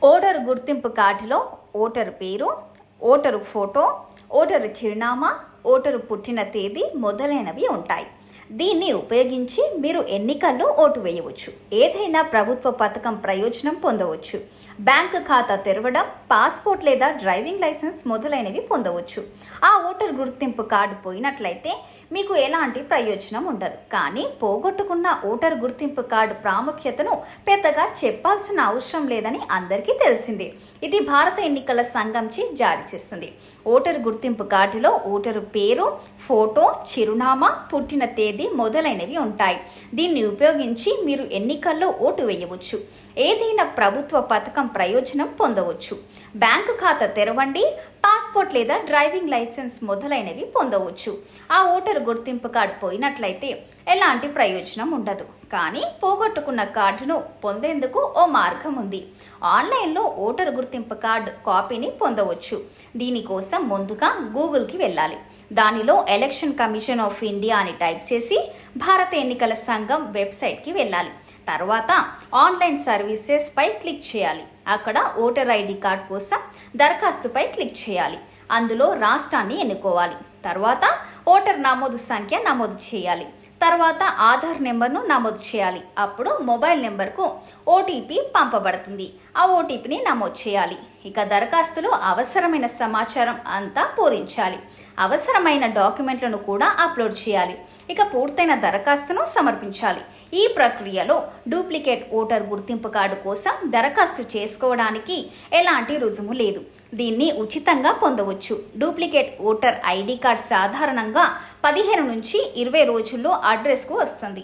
Voter గుర్తింపు కార్డులో voter పేరు, ఓటరు ఫోటో, ఓటరు చిరునామా, ఓటరు పుట్టిన తేదీ మొదలైనవి ఉంటాయి. దీన్ని ఉపయోగించి మీరు ఎన్నికల్లో ఓటు వేయవచ్చు. ఏదైనా ప్రభుత్వ పథకం ప్రయోజనం పొందవచ్చు. బ్యాంకు ఖాతా తెరవడం, పాస్పోర్ట్ లేదా డ్రైవింగ్ లైసెన్స్ మొదలైనవి పొందవచ్చు. ఆ ఓటర్ గుర్తింపు కార్డు పోయినట్లయితే మీకు ఎలాంటి ప్రయోజనం ఉండదు. కానీ పోగొట్టుకున్న ఓటర్ గుర్తింపు కార్డు ప్రాముఖ్యతను పెద్దగా చెప్పాల్సిన అవసరం లేదని అందరికీ తెలిసిందే. ఇది భారత ఎన్నికల సంఘంచే జారీ చేస్తుంది. ఓటర్ గుర్తింపు కార్డులో ఓటరు పేరు, ఫోటో, చిరునామా, పుట్టిన తేదీ మొదలైనవి ఉంటాయి. దీన్ని ఉపయోగించి మీరు ఎన్నికల్లో ఓటు వేయవచ్చు. ఏదైనా ప్రభుత్వ పథకం ప్రయోజనం పొందవచ్చు. బ్యాంకు ఖాతా తెరవండి, పాస్పోర్ట్ లేదా డ్రైవింగ్ లైసెన్స్ మొదలైనవి పొందవచ్చు. ఆ ఓటరు గుర్తింపు కార్డు పోయినట్లయితే ఎలాంటి ప్రయోజనం ఉండదు. కానీ పోగొట్టుకున్న కార్డును పొందేందుకు ఓ మార్గం ఉంది. ఆన్లైన్లో ఓటరు గుర్తింపు కార్డు కాపీని పొందవచ్చు. దీనికోసం ముందుగా గూగుల్కి వెళ్ళాలి. దానిలో ఎలక్షన్ కమిషన్ ఆఫ్ ఇండియా అని టైప్ చేసి భారత ఎన్నికల సంఘం వెబ్సైట్కి వెళ్ళాలి. తర్వాత ఆన్లైన్ సర్వీసెస్ పై క్లిక్ చేయాలి. అక్కడ ఓటర్ ఐడి కార్డ్ కోసం దరఖాస్తుపై క్లిక్ చేయాలి. అందులో రాష్ట్రాన్ని ఎన్నుకోవాలి. తర్వాత ఓటర్ నమోదు సంఖ్య నమోదు చేయాలి. తర్వాత ఆధార్ నెంబర్ను నమోదు చేయాలి. అప్పుడు మొబైల్ నెంబర్కు ఓటీపీ పంపబడుతుంది. ఆ ఓటీపీని నమోదు చేయాలి. ఇక దరఖాస్తులో అవసరమైన సమాచారం అంతా పూరించాలి. అవసరమైన డాక్యుమెంట్లను కూడా అప్లోడ్ చేయాలి. ఇక పూర్తయిన దరఖాస్తును సమర్పించాలి. ఈ ప్రక్రియలో డూప్లికేట్ ఓటర్ గుర్తింపు కార్డు కోసం దరఖాస్తు చేసుకోవడానికి ఎలాంటి రుజువు లేదు. దీన్ని ఉచితంగా పొందవచ్చు. డూప్లికేట్ ఓటర్ ఐడి కార్డ్ సాధారణంగా 15 నుంచి 20 రోజుల్లో అడ్రస్కు వస్తుంది.